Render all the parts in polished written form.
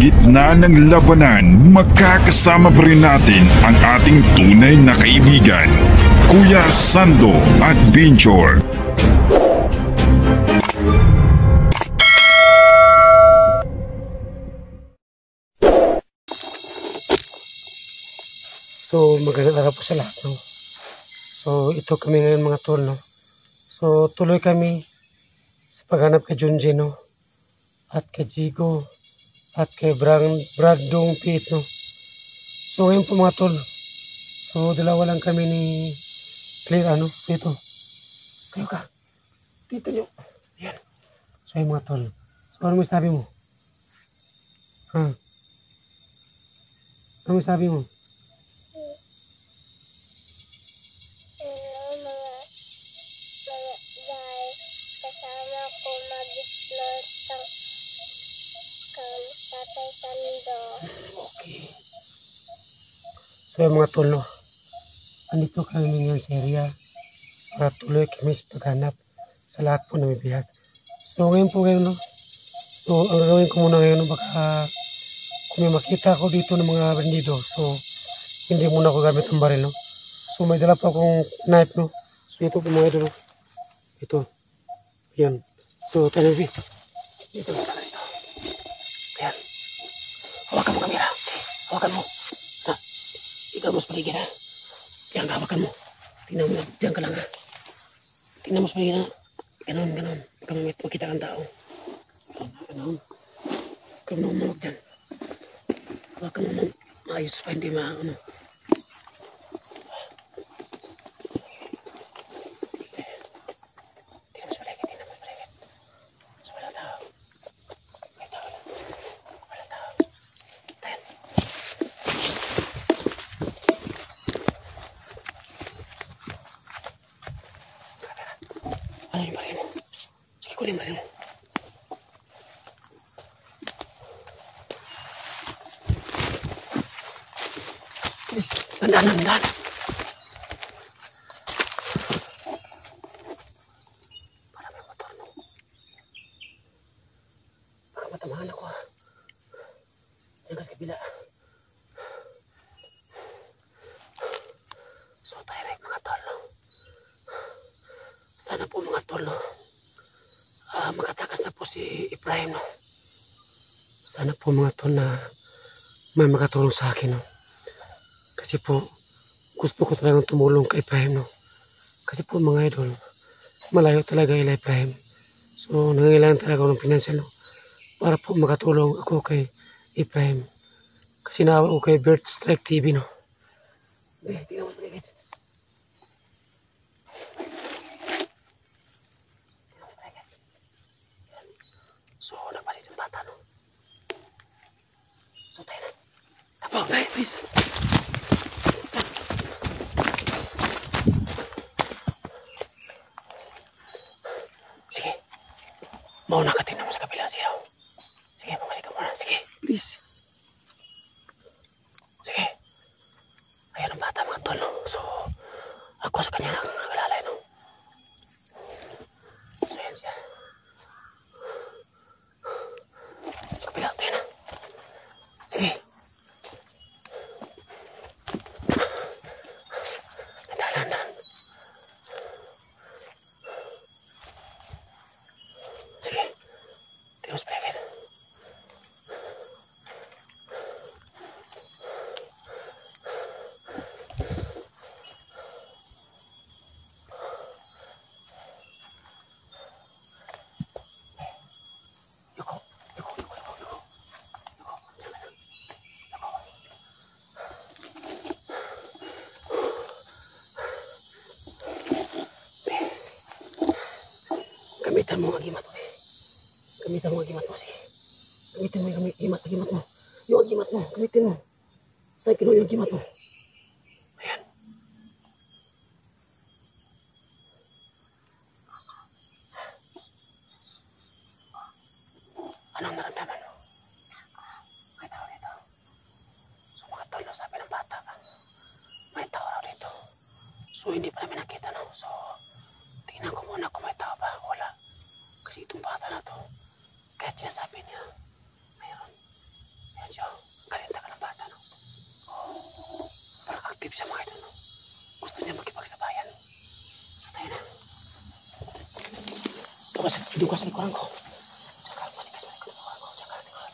gitna ng labanan, makakasama pa rin natin ang ating tunay na kaibigan, Kuya Sando Adventure. So magandang araw po sa lahat, no? So ito kami ngayon mga tol, no? So tuloy kami sa paghanap kay Junji, no? At kay Jigo at kay Bradong Pete, no? So ngayon po mga tol, so dalawa lang kami ni Claire, ano? Dito kayo ka dito nyo, yan. So yung mga tol, so ano may sabi mo? Ano may sabi mo? Kasama ko mag-explore ng Tatay Sando. Okay. So yung mga tol, no? Andito kami ngayon sa area para tuloy kami sa paghanap sa lahat po na may bihag. So ngayon po ngayon, no? So ang gagawin ko muna ngayon, no? Baka kung may makita ako dito ng mga bandido, so hindi muna ako gamit ang baril, no? So may dala pa akong knife, no? So ito po mga idol, no? Ito. Yan. So, tayo B. Dito. Ayan. Hawakan mo kamera. Hawakan mo. Ha? Ikaw mo sa paligid, ha? Yan, hawakan mo. Tingnan mo. Diyan ka lang, ha? Tingnan mo sa paligid, ha? Ganon, ganon. Huwag mo makita kang tao. Ganon. Huwag mo umawag dyan. Hawakan mo ng maayos pa, hindi ano. Ano yung baril mo? Sige, kunin baril mo. Please, dandaan. Para may motor, no? Baka matamahan ako, ha? Diyan ka sa kabila. So, direct mga tol, no? Sana po mga tol, no? Makatakas na po si Ibrahim, no? Sana po mga tol na may makatulong sa akin, no? Kasi po gusto ko talagang tumulong kay Ibrahim, no? Kasi po mga idol, malayo talaga ila Ibrahim. So nangangailangan talaga ako ng financial, no? Para po makatulong ako kay Ibrahim. Kasi naawa ko kay Bird Strike TV, no? Tingnan mo paligid. So, nagpasit yung bata, no? So, tayo na. Tapo, tayo, please. Sige. Mauna ka, tingnan mo sa kabila, siya. Sige, pumasik ka muna. Sige, please. Sige. Ayan ang bata, mga tol, no? So, ako sa kanya nag-alalay, no? So, yan siya. Kapila, tayo na. Sige. Dahan. Sige. Tayo sa paligid. Gamitan mo ang agimat mo, eh. Gamitan mo ang agimat mo, sige. Gamitin mo yung agimat mo. Yung agimat mo, gamitin mo. Saan kinuha yung agimat mo? Ayan. Anong naramdaman mo? May tao dito. So mga tolo, sabi ng bata ka. May tao raw dito. So hindi pa namin nakita, no? So tingnan ko muna kung may tao ba. Wala. Kasi itong bata na to, kahit siya sabi niya, mayroon. Ayan. Duduk sa likuran ko. Tsaka masigas na likuran ko. Tsaka likuran.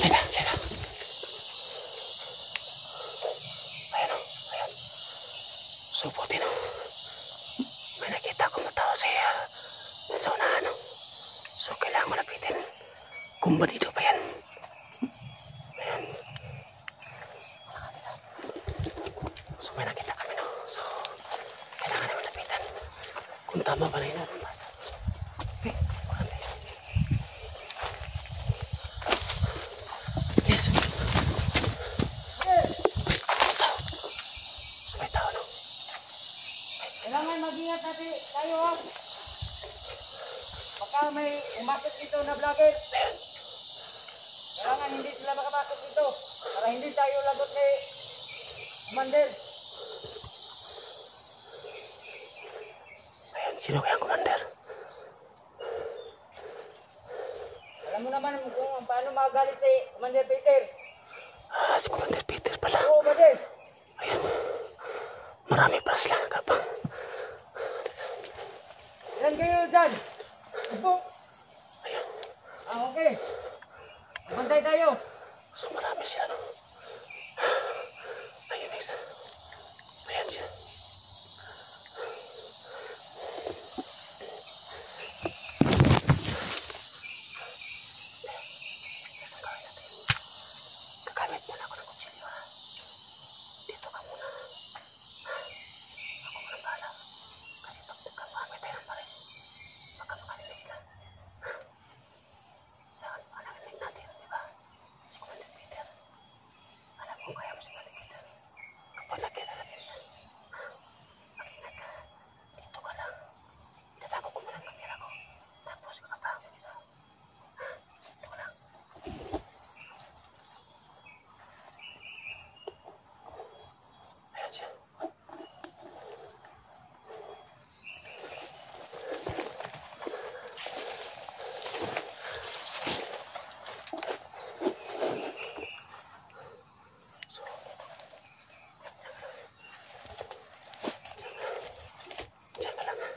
Teka. Ayan o. Ayan. Subutin o. May nakita ko matao sa unahan o. So kailangan ko lapitin. Kung balido pa yan. Ayan. So may nakita kami no. So kailangan naman lapitan. Kung tama ba na yun. Okay. Yes. So may tao no. Kailangan mag-ingat natin tayo ha. Baka may umakit dito na vlogger. Kailangan hindi sila makapasok dito. Para hindi tayo lagot kay Commander. Ayan, sino kaya ang commander? Alam mo naman kung paano magalit si Commander Peter. Ah, si Commander Peter pala. Oo ba din? Ayan. Marami pa sila kapang. Ilan kayo dyan? Upo. Ayan. Okay. Bantay tayo. So marami sila no. Ayun next. Ayan siya. Gagamit muna ako ng kutsilyo ha. Dito ka muna. Ako muna bahala. Kasi pag nagkamamit tayo pa rin. Baka makalilig sila. Saan pa narinig natin, di ba? Si Commander Peter. Alam mo kaya mo si Commander Peter. Kapag nakita natin siya. Mag-ingat ka. Dito ka lang. Itatago ko muna ang kamera ko. Tapos kakapahang yung isa. Dito ka lang. Ayan siya. So, diyan ka lang ha.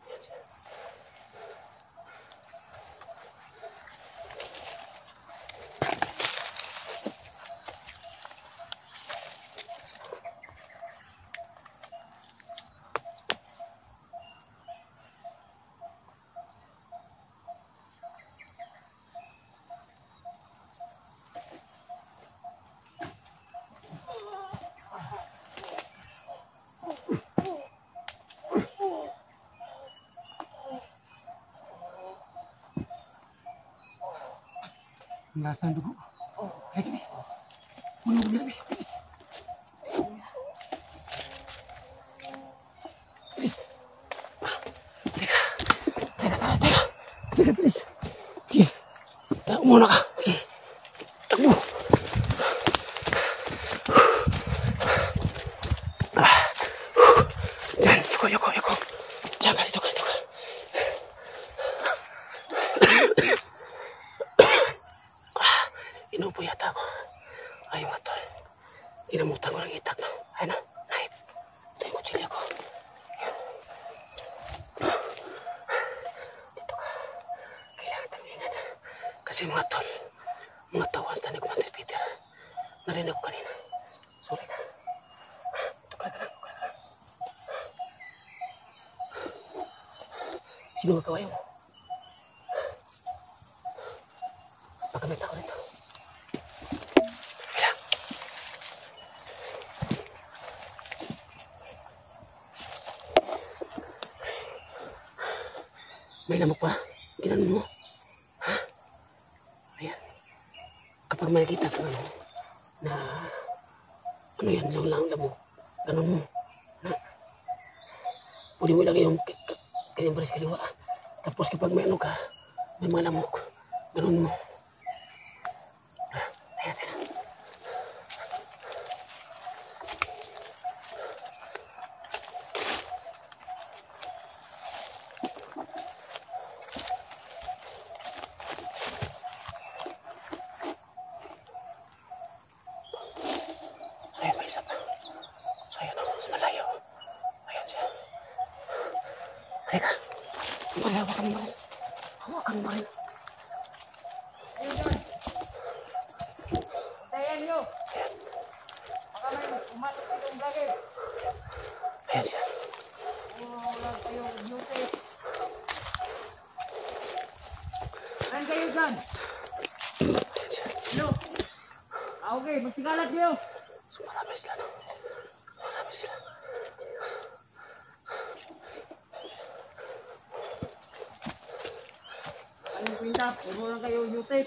Ayan siya. Ang lasa ng dugo. Ay, kini. Bulog na kami. Bilis. Bilis. Teka. Teka, bilis. Sige. Takbo muna ka. Sige. Takbo. Diyan. Yoko. Diyan ka, dito ka. Inupo yata ako. Ay, mga tol. Ginamutan ko ng itak, no? Ayun na, knife. Ito yung kutsilyo ko. Ayun. Dito ka. Kailangan tangingan. Kasi mga tol, mga tawas na ni Commander Peter. Narinig ko kanina. Sorry na. Ito ka lang. Sino magkawayo mo? Baka may tao nito. May lamok pa. Ginanon mo. Ha? Ayan. Kapag may nakita ka na ano yan, lang lamok. Ganon mo. Ha? pwede mo ilagay yung kanyang baris kaliwa. Tapos kapag may ano ka, may mga lamok, ganun mo. So ayan, may isa pa. So ayan ako, sa malayo. Ayan siya. Halika. Hawakan mo rin. Hawakan mo rin. Ayun dyan. Tayan nyo. Baka may umatok itong vlogger. Ayan siya. Wala kayong beauty. Saan kayo dyan? Ayan siya. Hello? Okay, magsigalat kayo. So marami sila, no? Marami sila. Anong kwenta? Puro lang kayo YouTube.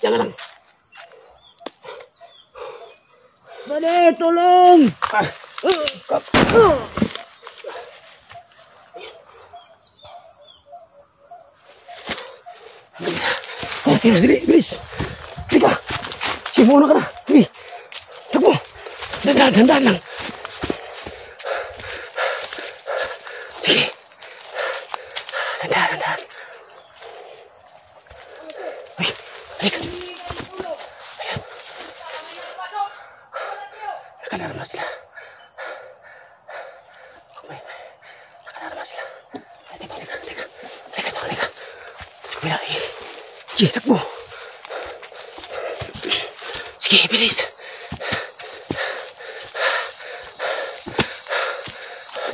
Jangan lang. Bade, tolong! Kaya, dili, bilis. Halika. Simono ka na. Sige. Takbo. Dandan lang. Sige. Dandan. Uy, halika. Ayan. Nakalarma sila. Nakalarma sila. Halika. Kuya, sige, takbo. Sige, bilis.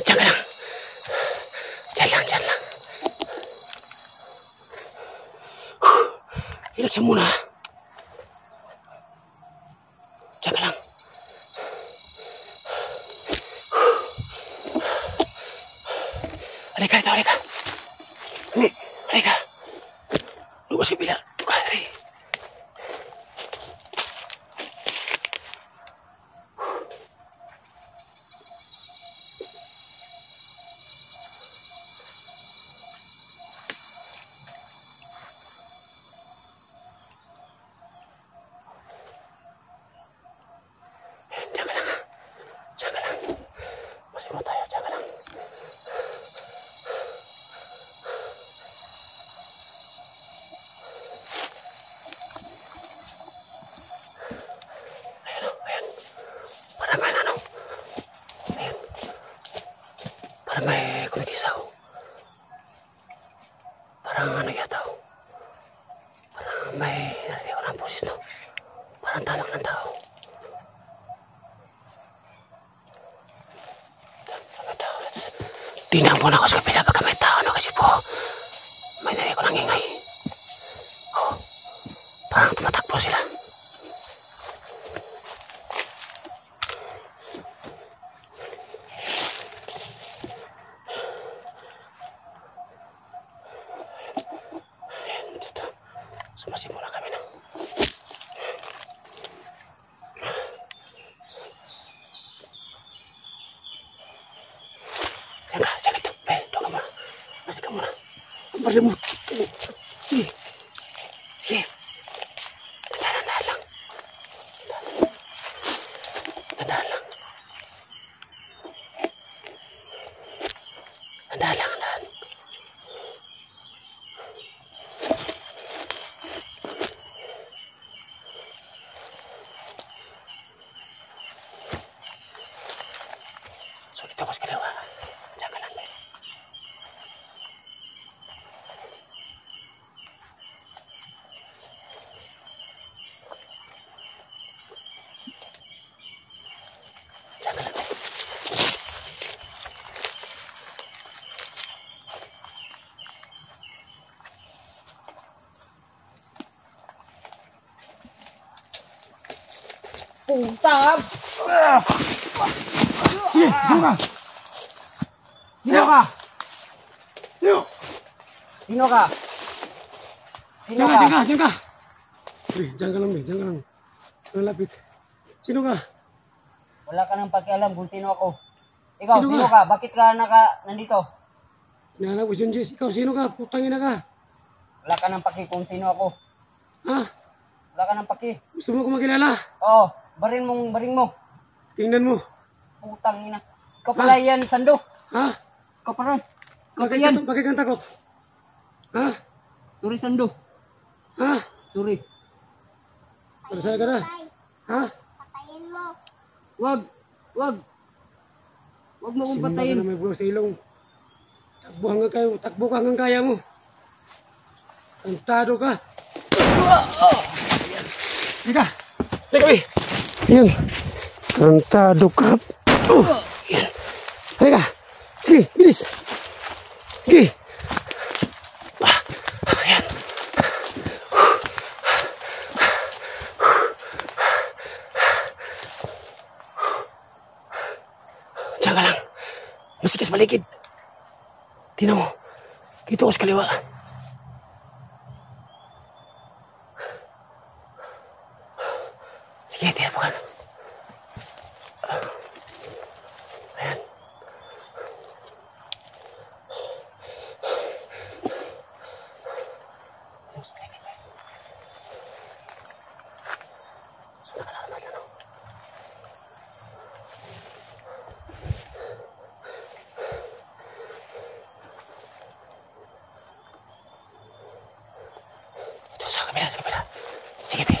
Diyan ka lang. Diyan lang. Relax muna. Diyan ka lang. Halika. Halika. Luwas ka bila. Tuka, hari. Diyan ka lang. Masih mau tayo, diyan ka lang. Ayan. Parang may ano. Ayan. Parang may kumikisaw. Parang ano yata. Parang may narinig ko ng boses, no? Parang tawag ng tao. Tingnan muna ako sa kapila baka may tao, no? Kasi po, may narinig ko ng ingay. Oh, parang tumatakbo sila. Ayan, dito. Sumasimula kami na. Jangan itu, doa kamu, masih kamu nak berlemut. Sige, dahan lang. So dito ako sa kaliwa. Diyan ka lang. Diyan ka lang. Puntang! Sige, sino ka? Sino ka? Sino? Sino ka? Sino Diyan ka, ka? diyan ka, diyan ka. Diyan ka lang, diyan ka lang. Malapit. Sino ka? Wala ka nang pakialam kung sino ako. Ikaw, Sino sino ka? ka? Bakit ka nandito? Nahanap ko si Jess. Ikaw, sino ka? Putangin na ka. Wala ka nang paki kung sino ako. Ha? Wala ka nang paki. Gusto mo ko makilala? Oo, baring mo. Tingnan mo. Putang ina. Ikaw pala yan, Sando. Ha? Ikaw pala. Ikaw pa yan. Bakit kang takot? Ha? Sorry, Sando. Ha? Sorry. Marasal ka na? Ha? Patayin mo. Wag. Wag mo akong Simba ka patayin. na may bulo sa ilong. Takbo ka hanggang kaya mo. Kantado ka. Halika. Halika, Bi. Yan. Kantado ka. Yan. Halika. Sige, bilis. Sige. Yan. Diyan ka lang. Masikas paligid. Tingnan mo. Dito ko sa kaliwa. Sige, tingnan mo ka. Ayan. Sa kabila. Sige, Bi.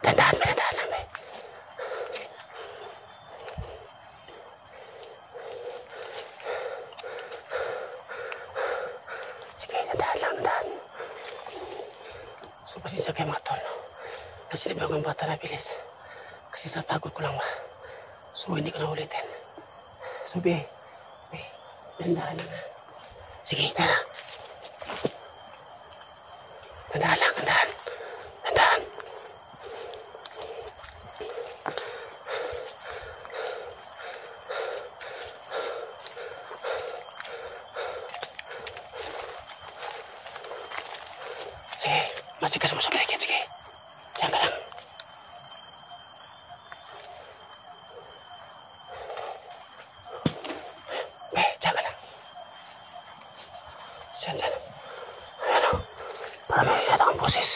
Dandahan lang, Bi. Sige, dandahan. So, pasensya kayo mga tol. Kasi di ba akong bata na bilis? Kasi sa pagod ko lang ba? So, hindi ko na ulitin. So, Bi, dandahan lang. Sige, tara. Dandahan lang, dandahan. Sige, masikas mo sa paligid, sige. Diyan ka lang. Diyan ka lang. Diyan. Ayan o. Para may yata kang boses.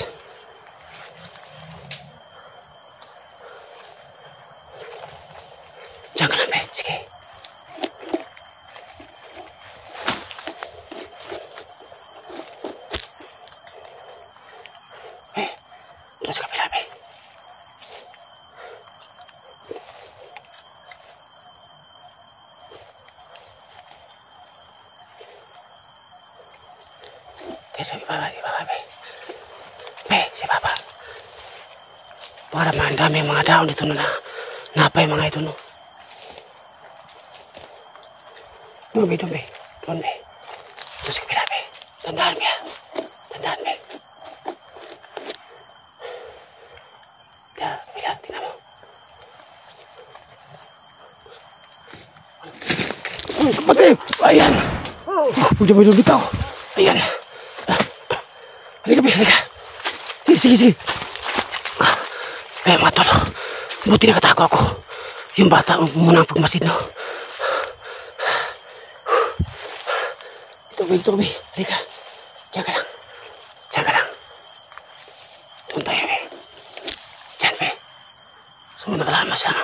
Diyan ka lang, Be. Sige. Doon sa kapila, Be. Sa ibaba, Be. Be, si Papa. Para mandami ang mga daon dito na napay mga ito, no? Doon, Be. Doon, Be. Doon sa kapila, Be. Tandaan, Be. Tandaan, Be. Kapila, tingnan mo. Kapatid! Ayan! Puja bitaw. Ayan. Halika, Be, halika. Sige. Mga tol. Buti nakatago ako. Yung bata, muna ang pagmasid, no? Ito, Be. Halika. Diyan ka lang. Doon tayo, Be. Diyan, Be. Sumunod na lamas lang.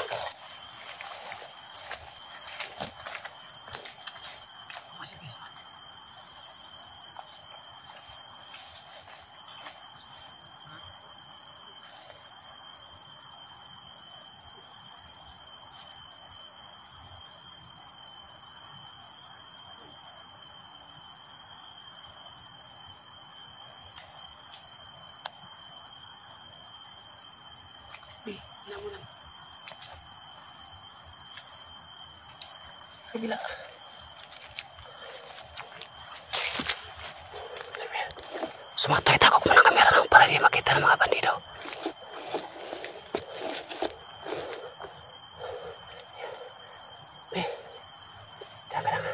kabila. Sumakto, itagok mo ng kamera nang para di makita ng mga bandido. Diyan ka lang ha.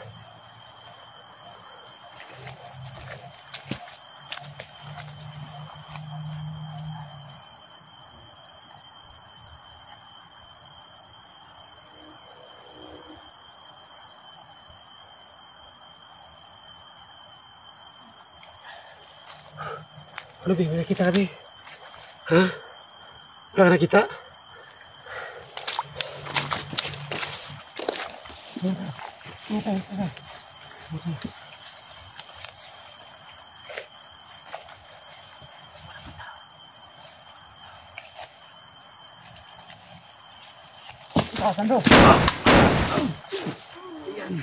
Ano, Bi? May nakita ka, Bi? Ha? Wala ka nakita? Tara. Sando. Ayan.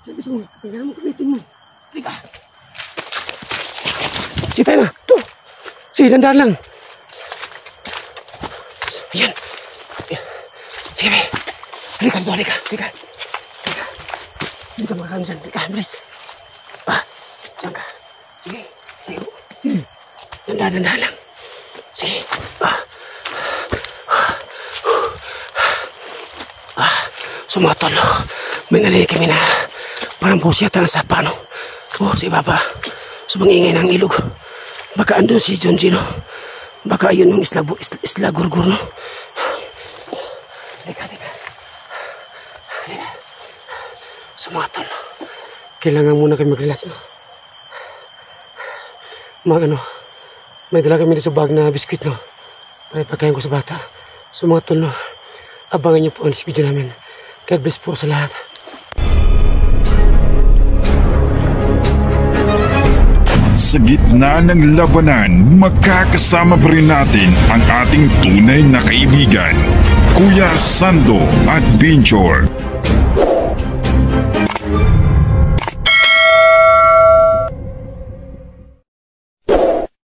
Sabi mo, kailangan mo kamitin mo. Sige. Sige tayo na. Ito. Sige, dandan lang. Ayan. Sige, Bi. Halika dito, halika. Hindi ka makakami dyan. Halika, bilis. Diyan ka. Sige. Sige. Dandan lang. Sige. Sumatol. May narinig kami na parang busi yata ng sapa, no? Si Baba. Sumangingay ng ilog. Baka andun si John Gino. Baka ayun yung isla gurgur, no? Halika. Sumatol. Kailangan muna kami mag-relax, no? May dala kami sa bag na biskuit, no? Para ipagkain ko sa bata. Sumatol, no? Abangan niyo po ang video namin. God bless po sa lahat. Sa gitna ng labanan, makakasama pa rin natin ang ating tunay na kaibigan, Kuya Sando at Binjor.